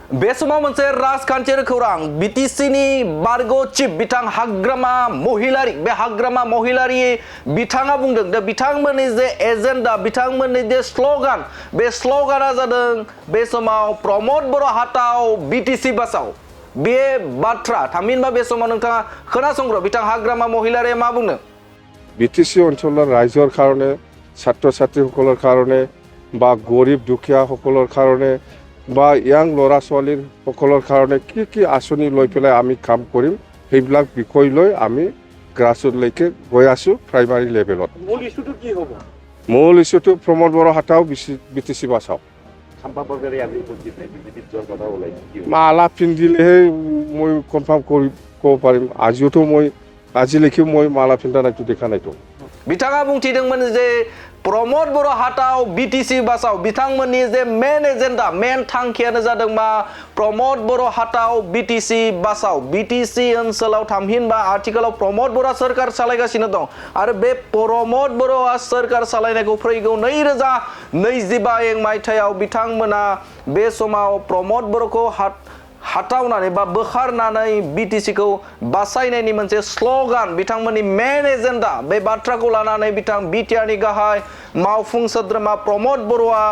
बे समाव मोनसे राजखान्थियारि खौरां बिटिसिनि बारग' चिफ बिथां हाग्रामा महिलारि बे हाग्रामा महिलारि बिथाङा बुंदों दा बिथांमोननि जे एजेन्डा बिथांमोननि जे स्ल'गान बे स्ल'गाना जादों बे समाव प्रमोद बर' हाटाव बिटिसि बासाव बे बाथ्रा थामहिनबा बे समाव नोंथाङा खोनासंग्र बिथां हाग्रामा महिलारिया मा बुंदों बिटिसि অঞ্চলৰ ৰাইজৰ কাৰণে ছাত্ৰ ছাত্ৰীসকলৰ কাৰণে বা গৰীব দুখীয়া সকলৰ কাৰণে বা ইয়াং ল'ৰা ছোৱালীৰ সকলৰ কাৰণে কি আঁচনি লৈ পেলাই আমি কাম কৰিম সেইবিলাক বিষয় লৈ আমি গ্ৰাছৰুটলৈকে গৈ আছোঁ প্ৰাইমাৰী লেভেলত মূল ইস্যুটো কি হ'ব মূল ইস্যুটো প্ৰমোদ বড়ো হাটাও বিটিসি বাঁচাও মালা পিন্ধিলেহে মই কনফাৰ্ম ক'ব পাৰিম আজিলৈকে মই মালা পিন্ধা নাইতো দেখা নাইতো बिथाङा बुंथिदोंमोन जे प्रमोद बर' हाटाव बिटिसि बासाव बिथांमोननि जे मेन एजेन्डा मेन थांखियानो जादों मा प्रमोद बर' हाटाव बिटिसि बासाव बिटिसि ओनसोलाव थामहिनबा आथिखालाव प्रमोद बर'आ सोरखार सालायगासिनो दं आरो बे प्रमोद बर'आ सोरखार सालायनायखौ फैगौ 2025 मायथाइयाव बिथांमोना बे समाव प्रमोद बर'खौ हटावनानै बा बोखारनानै बिटिसिखौ बासायनायनि मोनसे स्ल'गान बिथांमोननि मेन एजेन्डा बे बाथ्राखौ लानानै बिथां बिटिआरनि गाहाय मावफुं सोद्रोमा प्रमोद बर'आ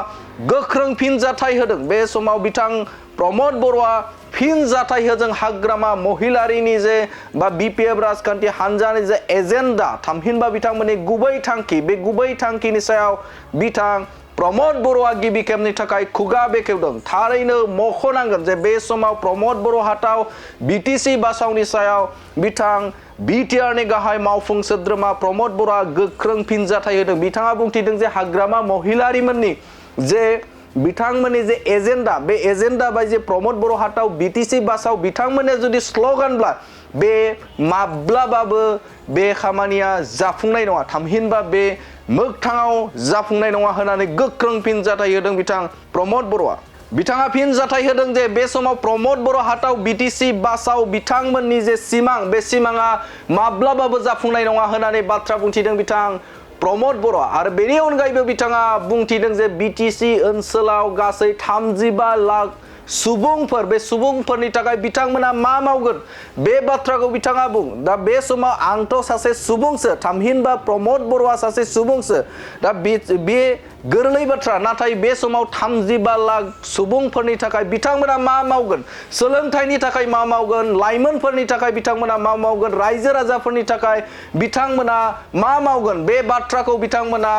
गोख्रों फिनजाथाय होदों बे समाव बिथां प्रमोद बर'आ फिनजाथाय होदों हाग्रामा महिलारिनि जे बा बिपिएफ राजखान्थि हान्जानि जे एजेन्डा थामहिनबा बिथांमोननि गुबै थांखि बे गुबै थांखिनि सायाव बिथां प्रमोद बर'आ गिबि खेबनि थाखाय खुगा बेखेवदों थारैनो मख'नांगोन जे बे समाव प्रमोद बर' हाटाव बिटिसि बासावनि सायाव बिथां बिटिआरनि गाहाय मावफुं सोद्रोमा प्रमोद बर'आ गोख्रों फिनजाथाय होदों बिथाङा बुंथिदों जे हाग्रामा महिलारिमोननि जे बिथांमोननि जे एजेन्डा बे एजेन्डा बायदि प्रमोद बर' हाटाव बिटिसि बासाव बिथांमोननि जुदि स्ल'गानब्ला बे माब्लाबाबो बे खामानिया जाफुंनाय नङा थामहिनबा बे मोगथाङाव जाफुंनाय नङा होननानै गोख्रों फिनजाथाय होदों बिथां प्रमोद बर'आ बिथाङा फिनजाथाय होदों जे बे समाव प्रमोद बर' हाटाव बिटिसि बासाव बिथांमोननि जे सिमां बे सिमाङा माब्लाबाबो जाफुंनाय नङा होननानै बाथ्रा बुंथिदों बिथां प्रमोद बर' आरो बेनि अनगायैबो बिथाङा बुंथिदों जे बिटिसि ओनसोलाव गासै 35 लाख सुबुंफोर बे सुबुंफोरनि थाखाय बिथांमोना मा मावगोन बे बाथ्राखौ बिथाङा बुं दा बे समाव आंथ' सासे सुबुंसो थामहिनबा प्रमोद बर'आ सासे सुबुंसो दा बे गोरलै बाथ्रा नाथाय बे समाव 35 लाख सुबुंफोरनि थाखाय बिथांमोना मा मावगोन सोलोंथाइनि थाखाय मा मावगोन लाइमोनफोरनि थाखाय बिथांमोना मा मावगोन रायजो राजाफोरनि थाखाय बिथांमोना मा मावगोन बे बाथ्राखौ बिथांमोना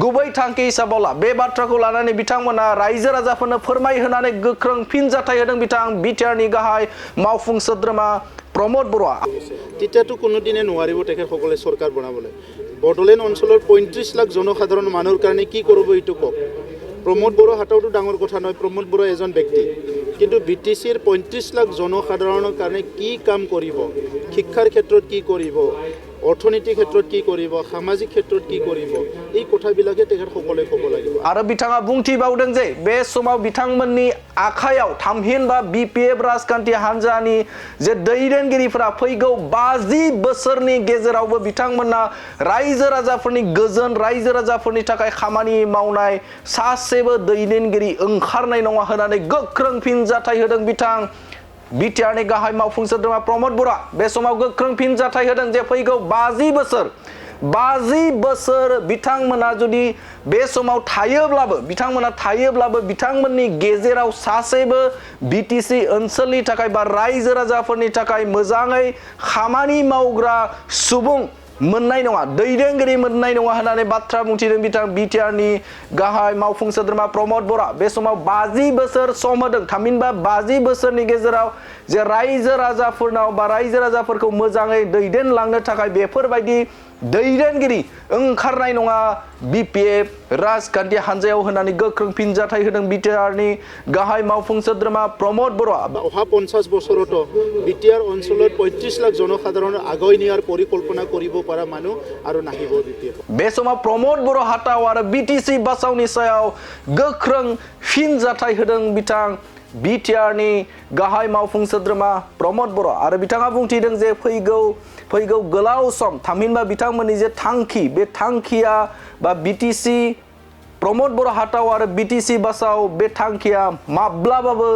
गुबै थांखि हिसाबाव ला बे बाथ्राखौ लानानै बिथांमोना रायजो राजाफोरनो फोरमायहोनानै गोख्रों फिनजाथाय होदों बिथां बिटिआरनि गाहाय मावफुं सोद्रोमा प्रमोद बर'आ তেতিয়াতো কোনোদিনে নোৱাৰিব তেখেতসকলে চৰকাৰ বনাবলৈ বড়োলেণ্ড অঞ্চলৰ 35 লাখ জনসাধাৰণ মানুহৰ কাৰণে কি কৰিব এইটো কওক প্ৰমোদ বড়ো হাটাওটো ডাঙৰ কথা নহয় প্ৰমোদ বড়ো এজন ব্যক্তি কিন্তু বিটিচিৰ 35 লাখ জনসাধাৰণৰ কাৰণে কি কাম কৰিব শিক্ষাৰ ক্ষেত্ৰত কি কৰিব অৰ্থনৈতিক ক্ষেত্ৰত কি কৰিব সামাজিক ক্ষেত্ৰত কি কৰিব এই কথাবিলাকে তেখেতসকলে ক'ব লাগিব आरो बिथाङा बुंथिबावदों जे बे समाव बिथांमोननि आखायाव थामहिनबा बिपिएफ राजखान्थि हान्जानि जे दैदेनगिरिफोरा फैगौ 50 बोसोरनि गेजेरावबो बिथांमोना रायजो राजाफोरनि गोजोन रायजो राजाफोरनि थाखाय खामानि मावनाय सासेबो दैदेनगिरि ओंखारनाय नङा होननानै गोख्रों फिनजाथाय होदों बिथां बिटिआरनि गाहाय मावफुं सोद्रोमा प्रमोद बर'आ बे समाव गोख्रों फिनजाथाय होदों जे फैगौ 50 बोसोर बिथांमोना जुदि बे समाव थायोब्लाबो बिथांमोननि गेजेराव सासेबो बिटिसि ओनसोलनि थाखाय बा रायजो राजाफोरनि थाखाय मोजाङै खामानि मावग्रा सुबुं मोननाय नङा दैदेनगिरि मोननाय नङा होननानै बाथ्रा बुंथिदों बिथां बिटिआरनि गाहाय मावफुं सोद्रोमा प्रमोद बर'आ बे समाव 50 बोसोर सम होदों थामहिनबा 50 बोसोरनि गेजेराव जे रायजो राजाफोरनाव बा रायजो राजाफोरखौ मोजाङै दैदेनलांनो थाखाय बेफोरबायदि दैदेनगिरि ओंखारनाय नङा बिपिएफ राजखान्थि हान्जायाव होननानै गोख्रों फिनजाथाय होदों बिटिआरनि गाहाय मावफुं सोद्रोमा प्रमोद बर'आ অহা 50 বছৰতো বিটিআৰ অঞ্চলত 35 লাখ জনসাধাৰণ আগুৱাই নিয়াৰ পৰিকল্পনা কৰিব পৰা মানুহ আৰু নাহিব বিপিএফ बे समाव प्रमोद बर' हाटाव आरो बिटिसि बासावनि सायाव गोख्रों फिनजाथाय होदों बिथां बिटिआरनि गाहाय मावफुं सोद्रोमा प्रमोद बर' आरो बिथाङा बुंथिदों जे फैगौ गोलाव सम थामहिनबा बिथांमोननि जे थांखि बे थांखिया बा बिटिसि प्रमोद बर' हाटाव आरो बिटिसि बासाव बे थांखिया माब्लाबाबो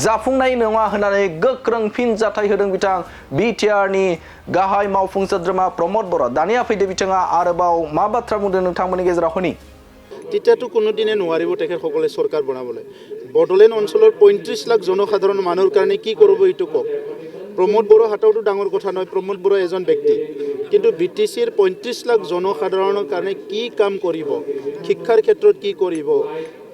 जाफुंनाय नङा होननानै गोख्रों फिनजाथाय होदों बिथां बिटिआरनि गाहाय मावफुं सोद्रोमा प्रमोद बर'। दानिया फैदो बिथाङा आरोबाव मा बाथ्रा बुंदों नोंथांमोननि गेजेराव होनि। তেতিয়াতো কোনোদিনে নোৱাৰিব তেখেতসকলে চৰকাৰ বনাবলৈ। বড়োলেণ্ড অঞ্চলৰ ৩৫ লাখ জনসাধাৰণ মানুহৰ কাৰণে কি কৰিব এইটো কওক। প্ৰমোদ বড়ো হাটাওটো ডাঙৰ কথা নহয়, প্ৰমোদ বড়ো এজন ব্যক্তি, কিন্তু বিটিচিৰ ৩৫ লাখ জনসাধাৰণৰ কাৰণে কি কাম কৰিব, শিক্ষাৰ ক্ষেত্ৰত কি কৰিব,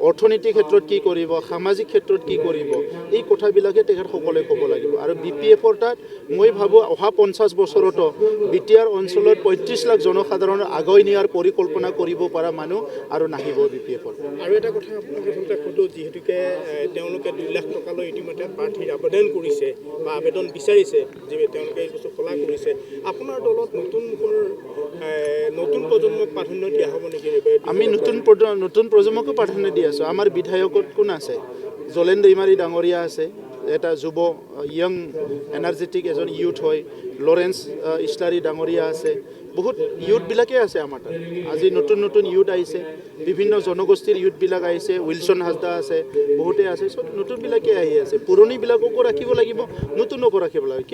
অৰ্থনীতিৰ ক্ষেত্ৰত কি কৰিব, সামাজিক ক্ষেত্ৰত কি কৰিব, এই কথাবিলাকে তেখেতসকলে ক'ব লাগিব। আৰু BPF-ৰ তাত মই ভাবোঁ অহা ৫০ বছৰতো BTR অঞ্চলত ৩৫ লাখ জনসাধাৰণৰ আগুৱাই নিয়াৰ পৰিকল্পনা কৰিব পৰা মানুহ আৰু নাহিব BPF-ৰ। আৰু এটা কথা আপোনাক আচলতে সোধোঁ, যিহেতুকে তেওঁলোকে 2 লাখ টকালৈ ইতিমধ্যে প্ৰাৰ্থীৰ আবেদন কৰিছে বা আবেদন বিচাৰিছে, যে তেওঁলোকে এই বস্তু খোলা কৰিছে, আপোনাৰ দলত নতুন প্ৰজন্মক প্ৰাধান্য দিয়া হ'ব নেকি? আমি নতুন প্ৰজন্মকো প্ৰাধান্য দি আছোঁ। আমাৰ বিধায়কত কোন আছে? জলেন দৈমাৰী ডাঙৰীয়া আছে, এটা যুৱ য়ং এনাৰ্জেটিক এজন ইউথ হয়। লৰেন্স ইছলাৰী ডাঙৰীয়া আছে, বহুত ইউথবিলাকে আছে আমাৰ তাত। আজি নতুন ইউথ আহিছে, বিভিন্ন জনগোষ্ঠীৰ ইউথবিলাক আহিছে, উইলছন হাজদা আছে, বহুতে আছে, চব নতুনবিলাকে আহি আছে। পুৰণিবিলাককো ৰাখিব লাগিব, নতুনকো ৰাখিব লাগিব।